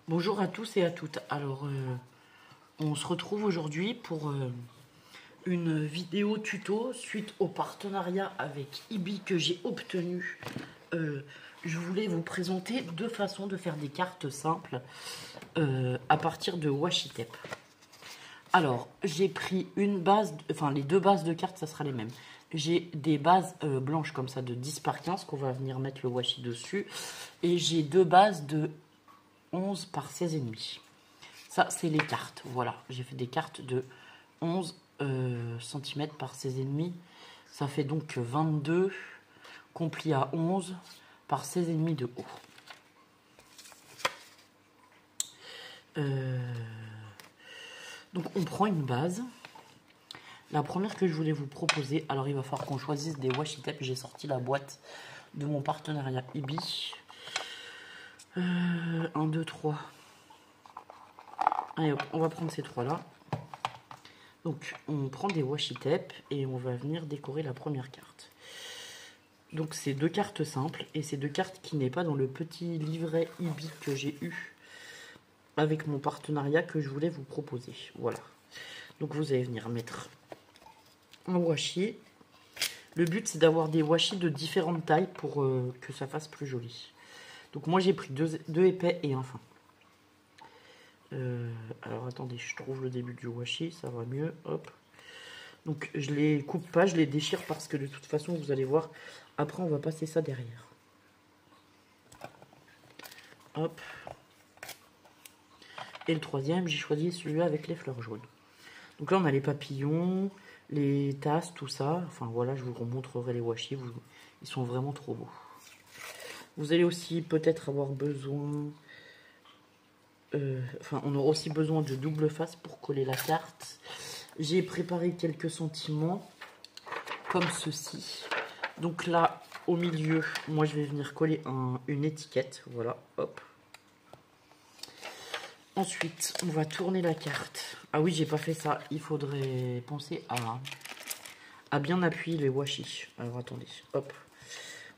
Bonjour à tous et à toutes. Alors, on se retrouve aujourd'hui pour une vidéo tuto suite au partenariat avec Ibi que j'ai obtenu. Je voulais vous présenter deux façons de faire des cartes simples à partir de washi tape. Alors, j'ai pris une base, enfin les deux bases de cartes, ça sera les mêmes. J'ai des bases blanches comme ça de 10 par 15 qu'on va venir mettre le washi dessus. Et j'ai deux bases de 11 par 16,5. Ça, c'est les cartes. Voilà, j'ai fait des cartes de 11 cm par 16,5. Ça fait donc 22 qu'on plie à 11 par 16,5 de haut. Donc, on prend une base. La première que je voulais vous proposer, alors il va falloir qu'on choisisse des washi tape. J'ai sorti la boîte de mon partenariat Ibi. 1, 2, 3. Allez hop, on va prendre ces trois là. Donc on prend des washi tape et on va venir décorer la première carte. Donc c'est deux cartes simples et c'est deux cartes qui n'est pas dans le petit livret Ibi que j'ai eu avec mon partenariat que je voulais vous proposer. Voilà. Donc vous allez venir mettre un washi. Le but c'est d'avoir des washi de différentes tailles pour que ça fasse plus joli. Donc moi j'ai pris deux épais et un fin. Alors attendez, je trouve le début du washi, ça va mieux. Hop. Donc je les coupe pas, je les déchire parce que de toute façon vous allez voir, après on va passer ça derrière. Hop. Et le troisième, j'ai choisi celui-là avec les fleurs jaunes. Donc là on a les papillons, les tasses, tout ça. Enfin voilà, je vous remontrerai les washi, ils sont vraiment trop beaux. Vous allez aussi peut-être avoir besoin... on aura aussi besoin de double face pour coller la carte. J'ai préparé quelques sentiments comme ceci. Donc là, au milieu, moi je vais venir coller une étiquette. Voilà, hop. Ensuite, on va tourner la carte. Ah oui, j'ai pas fait ça. Il faudrait penser à bien appuyer les washi. Alors attendez, hop.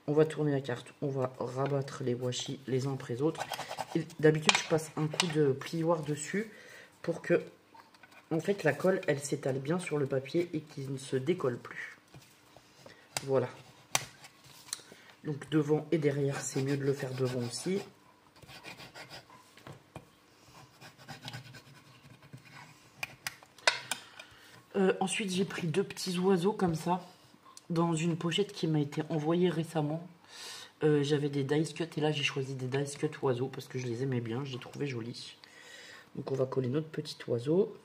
On va tourner la carte. On va rabattre les washi les uns après les autres. D'habitude, je passe un coup de plioir dessus pour que, en fait, la colle, elle s'étale bien sur le papier et qu'il ne se décolle plus. Voilà. Donc, devant et derrière, c'est mieux de le faire devant aussi. Ensuite, j'ai pris deux petits oiseaux comme ça, dans une pochette qui m'a été envoyée récemment. J'avais des dice cut et là j'ai choisi des dice cut oiseaux parce que je les aimais bien, je les trouvais jolis. Donc on va coller notre petit oiseau.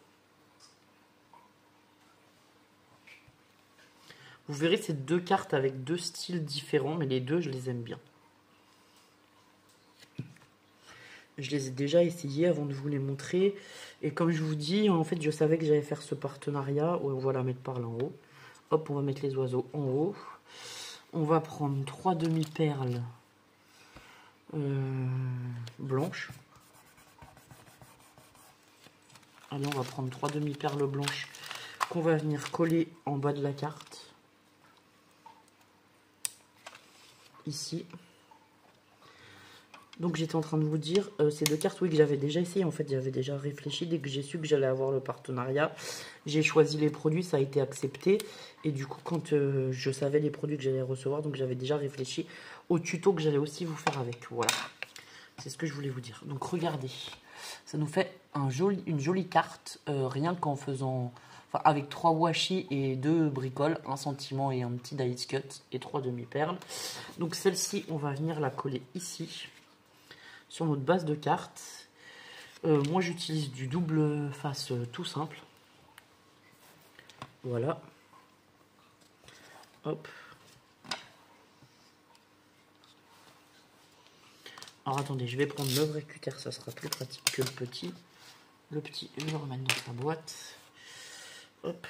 Vous verrez ces deux cartes avec deux styles différents, mais les deux je les aime bien. Je les ai déjà essayés avant de vous les montrer. Et comme je vous dis, en fait je savais que j'allais faire ce partenariat. On va la mettre par là en haut. Hop, on va mettre les oiseaux en haut. On va prendre 3 demi-perles blanches. Allez, on va prendre 3 demi-perles blanches qu'on va venir coller en bas de la carte. Ici. Donc j'étais en train de vous dire, ces deux cartes, oui, que j'avais déjà essayé. En fait, j'avais déjà réfléchi. Dès que j'ai su que j'allais avoir le partenariat, j'ai choisi les produits, ça a été accepté. Et du coup, quand je savais les produits que j'allais recevoir, donc j'avais déjà réfléchi au tuto que j'allais aussi vous faire avec. Voilà, c'est ce que je voulais vous dire. Donc regardez, ça nous fait une jolie carte, rien qu'en faisant... Enfin, avec 3 washi et 2 bricoles, un sentiment et un petit dice cut et 3 demi-perles. Donc celle-ci, on va venir la coller ici. Sur notre base de cartes, moi j'utilise du double face tout simple. Voilà. Hop. Alors attendez, je vais prendre le vrai cutter, ça sera plus pratique que le petit. Le petit, je le remets dans sa boîte. Hop.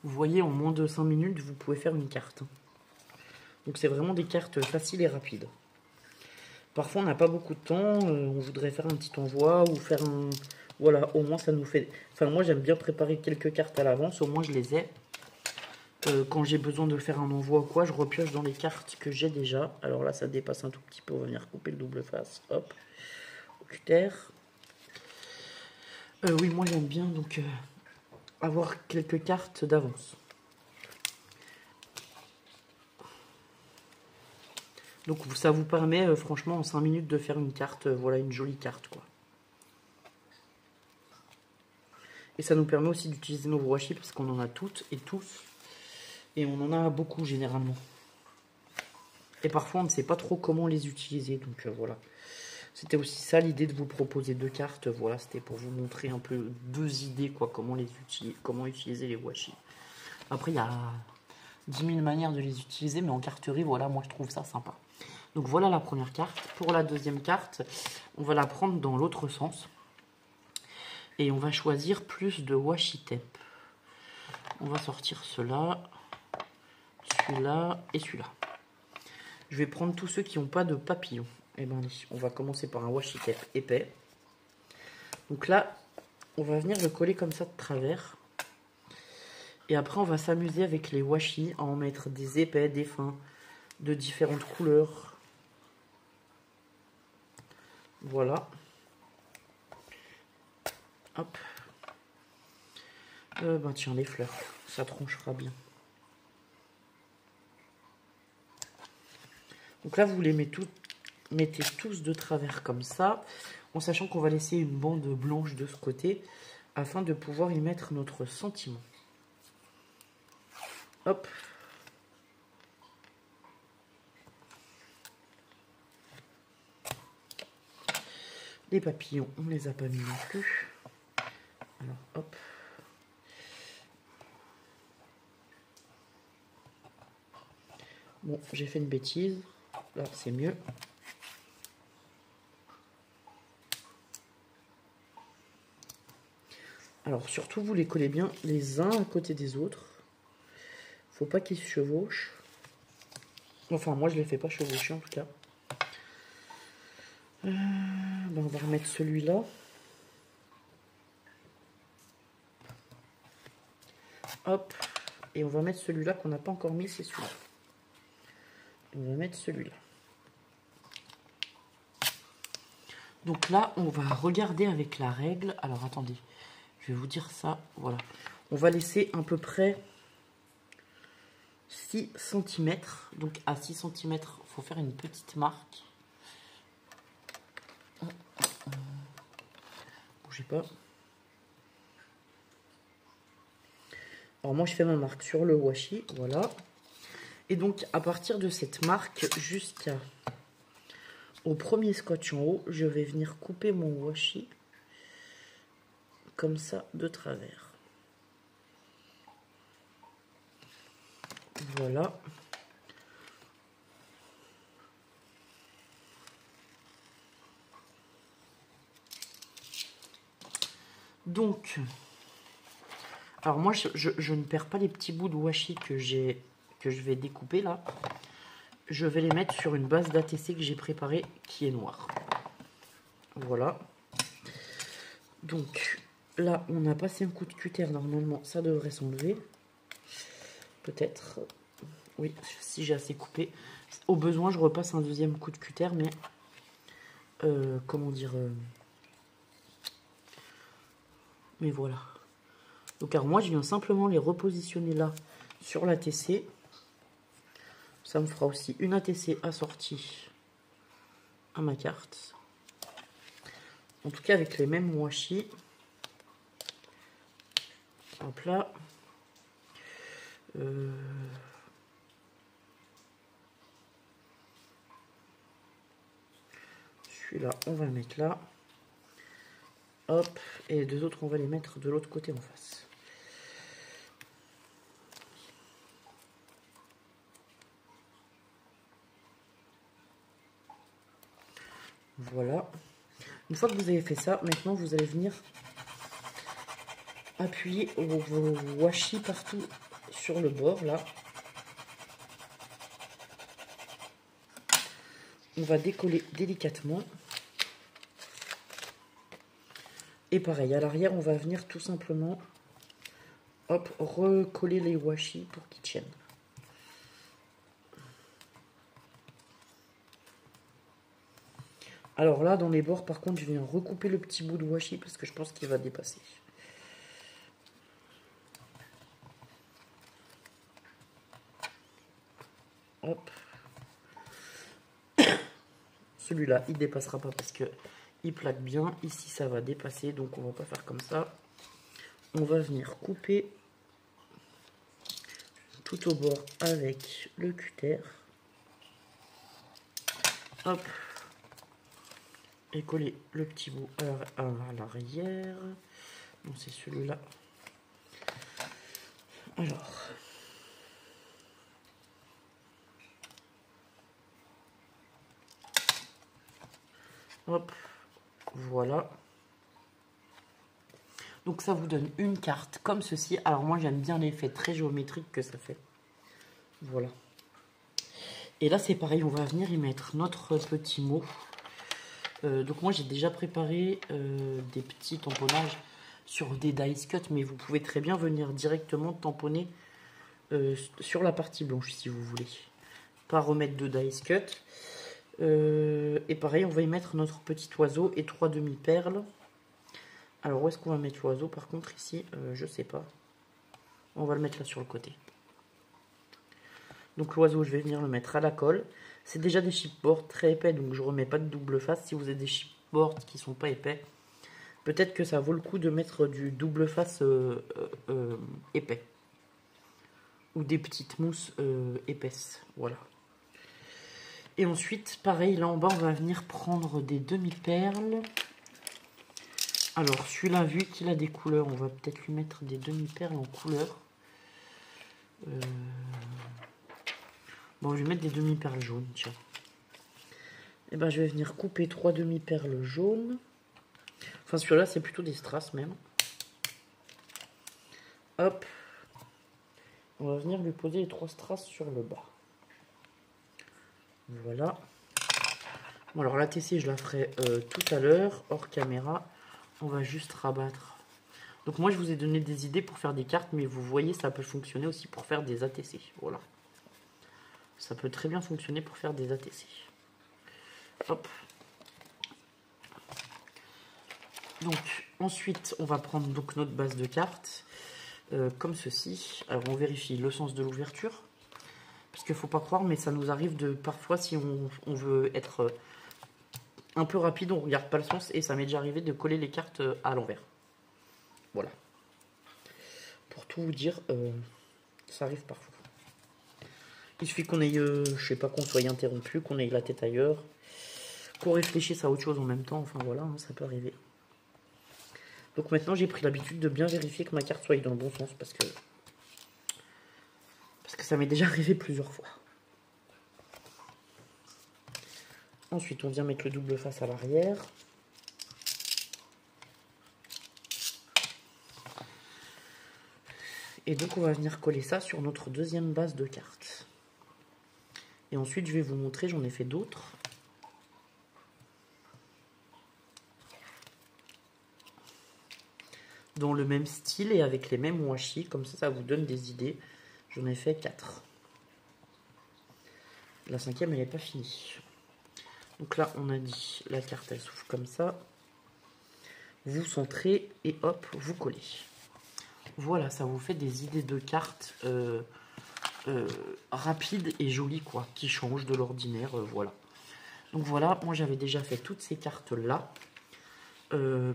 Vous voyez, en moins de 5 minutes, vous pouvez faire une carte. Donc c'est vraiment des cartes faciles et rapides. Parfois, on n'a pas beaucoup de temps, on voudrait faire un petit envoi ou faire un... Voilà, au moins ça nous fait... Enfin, moi, j'aime bien préparer quelques cartes à l'avance, au moins je les ai. Quand j'ai besoin de faire un envoi ou quoi, je repioche dans les cartes que j'ai déjà. Alors là, ça dépasse un tout petit peu, on va venir couper le double face. Hop, oculaire. Oui, moi, j'aime bien donc avoir quelques cartes d'avance. Donc ça vous permet franchement en 5 minutes de faire une carte, voilà une jolie carte quoi. Et ça nous permet aussi d'utiliser nos washi parce qu'on en a toutes et tous. Et on en a beaucoup généralement. Et parfois on ne sait pas trop comment les utiliser. Donc voilà. C'était aussi ça l'idée de vous proposer 2 cartes. Voilà, c'était pour vous montrer un peu 2 idées quoi, comment utiliser les washi. Après il y a 10 000 manières de les utiliser, mais en carterie, voilà, moi je trouve ça sympa. Donc voilà la première carte. Pour la deuxième carte, on va la prendre dans l'autre sens. Et on va choisir plus de washi tape. On va sortir cela, celui-là et celui-là. Je vais prendre tous ceux qui n'ont pas de papillon. Et ben on va commencer par un washi tape épais. Donc là, on va venir le coller comme ça de travers. Et après, on va s'amuser avec les washi à en mettre des épais, des fins, de différentes couleurs. Voilà. Hop. Ben tiens, les fleurs, ça tranchera bien. Donc là, vous les mettez tous de travers comme ça, en sachant qu'on va laisser une bande blanche de ce côté, afin de pouvoir y mettre notre sentiment. Hop. Les papillons, on les a pas mis non plus. Alors, hop. Bon, j'ai fait une bêtise. Là, c'est mieux. Alors, surtout, vous les collez bien les uns à côté des autres. Faut pas qu'ils se chevauchent. Enfin, moi, je les fais pas chevaucher, en tout cas. Ben, on va remettre celui-là. Hop. Et on va mettre celui-là qu'on n'a pas encore mis, c'est celui-là. On va mettre celui-là. Donc là, on va regarder avec la règle. Alors, attendez. Je vais vous dire ça. Voilà. On va laisser à peu près 6 cm. Donc, à 6 cm, il faut faire une petite marque. Bougez pas. Alors, moi, je fais ma marque sur le washi. Voilà. Et donc, à partir de cette marque jusqu'au premier scotch en haut, je vais venir couper mon washi comme ça de travers. Voilà. Donc, alors moi, je ne perds pas les petits bouts de washi que je vais découper là. Je vais les mettre sur une base d'ATC que j'ai préparée qui est noire. Voilà. Donc, là, on a passé un coup de cutter. Normalement, ça devrait s'enlever. Peut-être. Oui, si j'ai assez coupé. Au besoin, je repasse un deuxième coup de cutter, mais... comment dire... mais voilà. Donc, alors moi, je viens simplement les repositionner là, sur l'ATC. Ça me fera aussi une ATC assortie à ma carte. En tout cas, avec les mêmes washi. Hop là. Celui-là, on va le mettre là. Hop. Et les deux autres, on va les mettre de l'autre côté en face. Voilà. Une fois que vous avez fait ça, maintenant vous allez venir appuyer vos washi partout sur le bord là. on va décoller délicatement. Et pareil, à l'arrière, on va venir tout simplement, hop, recoller les washi pour qu'ils tiennent. Alors là, dans les bords, par contre, je viens recouper le petit bout de washi parce que je pense qu'il va dépasser. Hop. Celui-là, il dépassera pas parce que il plaque bien. Ici, ça va dépasser, donc on va pas faire comme ça. On va venir couper tout au bord avec le cutter. Hop. Et coller le petit bout à l'arrière. Non, c'est celui-là. Alors. Hop. Voilà. Donc ça vous donne une carte comme ceci. Alors moi j'aime bien l'effet très géométrique que ça fait. Voilà. Et là c'est pareil, on va venir y mettre notre petit mot. Donc moi j'ai déjà préparé des petits tamponnages sur des dice cut, mais vous pouvez très bien venir directement tamponner sur la partie blanche si vous voulez. Pas remettre de dice cut. Et pareil, on va y mettre notre petit oiseau et 3 demi-perles. Alors où est-ce qu'on va mettre l'oiseau par contre ici je sais pas. On va le mettre là sur le côté. Donc l'oiseau je vais venir le mettre à la colle. C'est déjà des chipboards très épais, donc je remets pas de double face. Si vous avez des chipboards qui sont pas épais, peut-être que ça vaut le coup de mettre du double face épais. Ou des petites mousses épaisses. Voilà. Et ensuite, pareil, là en bas, on va venir prendre des demi-perles. Alors celui-là, vu qu'il a des couleurs, on va peut-être lui mettre des demi-perles en couleur. Bon, je vais mettre des demi-perles jaunes, tiens. Et ben, je vais venir couper 3 demi-perles jaunes. Enfin, celui-là, c'est plutôt des strass même. Hop. On va venir lui poser les 3 strass sur le bas. Voilà. Bon, alors la TC, je la ferai tout à l'heure, hors caméra. On va juste rabattre. Donc moi, je vous ai donné des idées pour faire des cartes, mais vous voyez, ça peut fonctionner aussi pour faire des ATC. Voilà. Ça peut très bien fonctionner pour faire des ATC. Hop. Donc, ensuite, on va prendre donc notre base de cartes, comme ceci. Alors, on vérifie le sens de l'ouverture, parce qu'il ne faut pas croire, mais ça nous arrive de, parfois, si on veut être un peu rapide, on ne regarde pas le sens, et ça m'est déjà arrivé de coller les cartes à l'envers. Voilà. Pour tout vous dire, ça arrive parfois. Il suffit qu'on ait, je sais pas, qu'on soit interrompu, qu'on ait la tête ailleurs, qu'on réfléchisse à autre chose en même temps, enfin voilà, hein, ça peut arriver. Donc maintenant j'ai pris l'habitude de bien vérifier que ma carte soit dans le bon sens parce que ça m'est déjà arrivé plusieurs fois. Ensuite on vient mettre le double face à l'arrière. Et donc on va venir coller ça sur notre deuxième base de cartes. Et ensuite je vais vous montrer, j'en ai fait d'autres. Dans le même style et avec les mêmes washi, comme ça vous donne des idées. J'en ai fait 4. La 5e elle n'est pas finie. Donc là on a dit la carte elle s'ouvre comme ça. Vous centrez et hop vous collez. Voilà, ça vous fait des idées de cartes rapides et jolies quoi, qui changent de l'ordinaire, voilà. Donc voilà, moi j'avais déjà fait toutes ces cartes là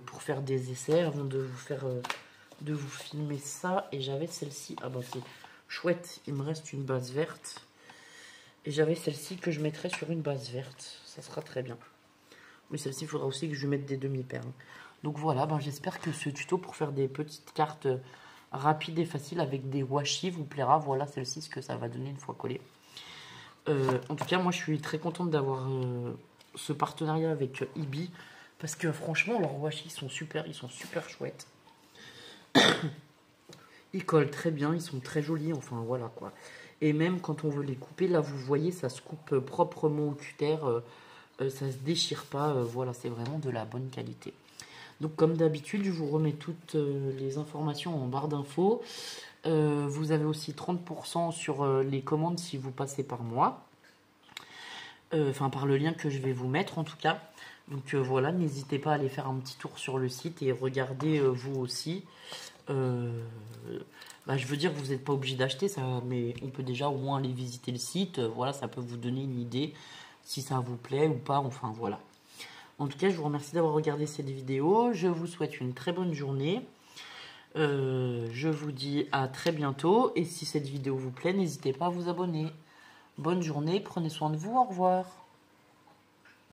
pour faire des essais avant de vous faire de vous filmer ça. Et j'avais celle-ci, ah bah c'est chouette, il me reste une base verte et j'avais celle-ci que je mettrai sur une base verte, ça sera très bien. Mais celle-ci il faudra aussi que je mette des demi-perles. Donc voilà, ben j'espère que ce tuto pour faire des petites cartes rapides et faciles avec des washi vous plaira. Voilà celle-ci, ce que ça va donner une fois collée. En tout cas, moi je suis très contente d'avoir ce partenariat avec Ibi. Parce que franchement, leurs washi sont super chouettes. Ils collent très bien, ils sont très jolis, enfin voilà quoi. Et même quand on veut les couper, là vous voyez, ça se coupe proprement au cutter. ça se déchire pas, voilà, c'est vraiment de la bonne qualité. Donc comme d'habitude, je vous remets toutes les informations en barre d'infos. Vous avez aussi 30% sur les commandes si vous passez par moi. Enfin par le lien que je vais vous mettre en tout cas. Donc voilà, n'hésitez pas à aller faire un petit tour sur le site et regardez vous aussi. Je veux dire, vous n'êtes pas obligé d'acheter ça, mais on peut déjà au moins aller visiter le site. Voilà, ça peut vous donner une idée si ça vous plaît ou pas. Enfin voilà. En tout cas, je vous remercie d'avoir regardé cette vidéo. Je vous souhaite une très bonne journée. Je vous dis à très bientôt. Et si cette vidéo vous plaît, n'hésitez pas à vous abonner. Bonne journée, prenez soin de vous, au revoir.